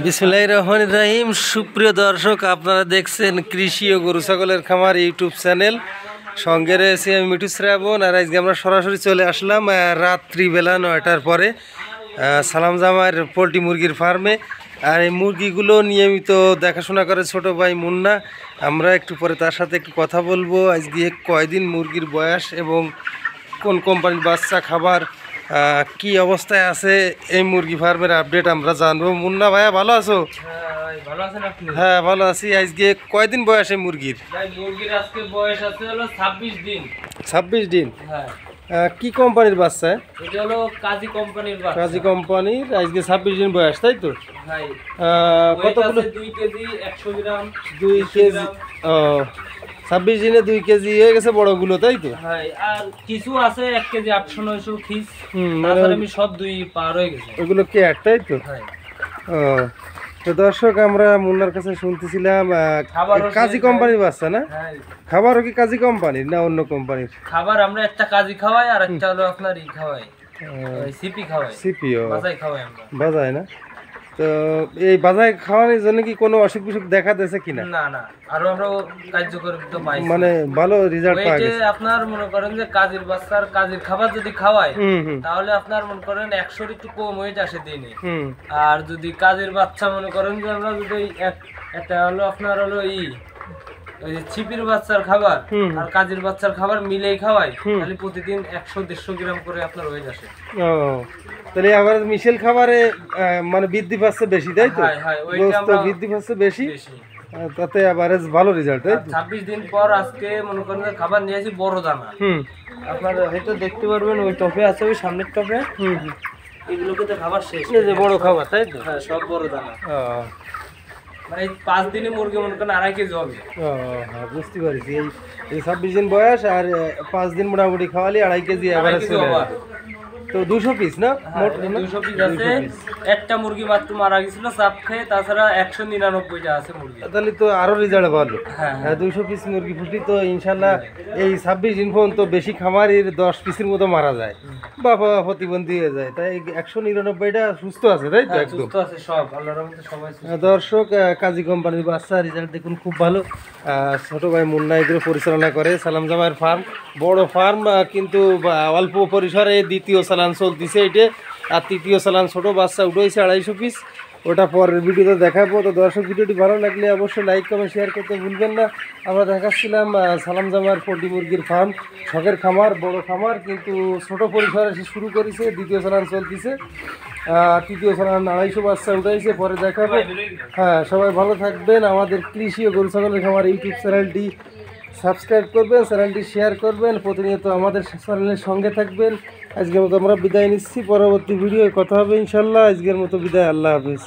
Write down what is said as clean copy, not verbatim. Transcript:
বিসমিল্লাহির রহমানির রহিম। সুপ্রিয় দর্শক, আপনারা দেখছেন কৃষি ও গরু ছাগলের খামার ইউটিউব চ্যানেল। সঙ্গে রয়েছে আমি মিঠু শ্রাবণ। আর আজকে আমরা সরাসরি চলে আসলাম রাত্রিবেলা 9টার পরে সালাম জামার পোলট্রি মুরগির ফার্মে। আর এই মুরগিগুলো নিয়মিত দেখাশোনা করে ছোট ভাই মুন্না। আমরা একটু পরে তার সাথে একটু কথা বলবো। আজকে কয়দিন মুরগির বয়স এবং কোন কোম্পানির বাচ্চা, খাবার কি অবস্থায় আছে, এই মুরগি ফার্মের আপডেট আমরা জানবো। মুন্না ভাইয়া ভালো আছো? হ্যাঁ ভালো আছি। আজকে কয়দিন বয়স এই মুরগির? মুরগির আজকে বয়স আছে হলো 26 দিন। 26 দিন। হ্যাঁ। কি কোম্পানির বাচ্চা? এটা হলো কাজী কোম্পানির বাচ্চা। কাজী কোম্পানির। আজকে 26 দিন বয়স, তাই তো? ভাই কতগুলো? 2 কেজি 100 গ্রাম। 2 কেজি। ও 26 দিনে 2 কেজি হয়ে গেছে বড়গুলো, তাই তো? হ্যাঁ, আর কিছু আছে 1 কেজি 800-900 পিস। আমি সব 2 পার হয়ে গেছে। ওগুলো কি একটাই তো? হ্যাঁ। ও তো দর্শক, আমরা মুন্নার কাছে শুনতেছিলাম কাজী কোম্পানির বাচ্চা না? খাবারও কি কাজী কোম্পানির না অন্য কোম্পানির? খাবার আমরা একটা কাজী খাওয়াই, আর একটা হলো আপনার ই খাওয়াই, সিপি খাওয়াই। সিপিও বাজাই খাওয়াই আমরা। বাজায় না? তো এই বাজায় খাওয়ানোর জন্য কি কোনো অসুখ বিসুখ দেখা দিয়েছে কিনা? না না, আরো আমরা কার্যকর তো পাইছি, মানে ভালো রেজাল্ট পাওয়া গেছে। আপনার মনে করেন যে কাজের বাচ্চার কাজের খাবার যদি খাওয়ায় তাহলে আপনার মনে করেন 100 একটু কম হয়ে আসে দিনে। আর যদি কাজের বাচ্চা মনে করেন যে আমরা যদি একটা হলো আপনার হলো ওই যে ছিপির বাচ্চার খাবার আর কাজের বাচ্চার খাবার মিলেই খাওয়াই, তাহলে প্রতিদিন 100-150 গ্রাম করে আপনার হয়ে আসে। ও তাহলে আবার মিশেল খাবারে মানে বৃদ্ধি পাচ্ছে বেশি, তাই তো? গোশত বৃদ্ধি পাচ্ছে বেশি, তাতে এভারেজ ভালো রেজাল্ট, তাই তো? 26 দিন পর আজকে মনে করেন খাবার নিয়েছি বড় দানা। আপনারা হয়তো দেখতে পারবেন ওই টপে আছে, ওই সামনের টপে। এগুলোকে তো খাবার শেষ, এই যে বড় খাবার, তাই তো? হ্যাঁ, সব বড় দানা। মানে 5 দিনে মুরগি মনে করেন 2.5 কেজি হবে। হ্যাঁ, বুঝতে পারছি। এই 26 দিন বয়স আর 5 দিন মোটামুটি খাওয়ালে 2.5 কেজি এভারেজ চলে আসে। তো 200 পিস না? মোট 200 পিস আছে। একটা মুরগি মাত্র মারা গেছিল চাপ খেয়ে, তাছাড়া 199টা আছে মুরগি। তাহলে তো আরো রেজাল্ট ভালো। হ্যাঁ, 200 পিস মুরগি ফুটি তো ইনশাল্লাহ এই 26 দিন পর্যন্ত বেশি খামারের 10 পিসের মতো মারা যায় বা প্রতিবন্ধী হয়ে যায়। তাই 199টা সুস্থ আছে, তাই তো? একদম সুস্থ আছে সব, আল্লাহর রহমতে সবাই সুস্থ। দর্শক, কাজী কোম্পানির বাচ্চা রেজাল্ট দেখুন খুব ভালো। ছোট ভাই মুন্না এগুলো পরিচালনা করে। সালাম জামাইয়ের ফার্ম বড় ফার্ম, কিন্তু অল্প পরিসরে দ্বিতীয় চালান চলতেছে এটা। আর তৃতীয় চালান ছোট বাচ্চা উঠেছে 250 পিস, ওটা পরের ভিডিওতে দেখাবো। তো দর্শক, ভিডিওটি ভালো লাগলে অবশ্যই লাইক কমেন্ট শেয়ার করতে ভুলবেন না। আমরা দেখাচ্ছিলাম সালাম জামার পোলট্রি মুরগির ফার্ম, শখের খামার, বড় খামার, কিন্তু ছোট পরিসরে সে শুরু করেছে। দ্বিতীয় চালান চলতেছে, তৃতীয় চালান 250 বাচ্চা উঠেছে, পরে দেখাবো। হ্যাঁ, সবাই ভালো থাকবেন। আমাদের কৃষি ও গরু ছাগলের খামার ইউটিউব চ্যানেলটি সাবস্ক্রাইব করবেন, চ্যানেলটি শেয়ার করবেন, প্রতিনিয়ত আমাদের চ্যানেলের সঙ্গে থাকবেন। আজকের মতো আমরা বিদায় নিচ্ছি, পরবর্তী ভিডিওয় কথা হবে ইনশাল্লাহ। আজকের মতো বিদায়, আল্লাহ হাফিজ।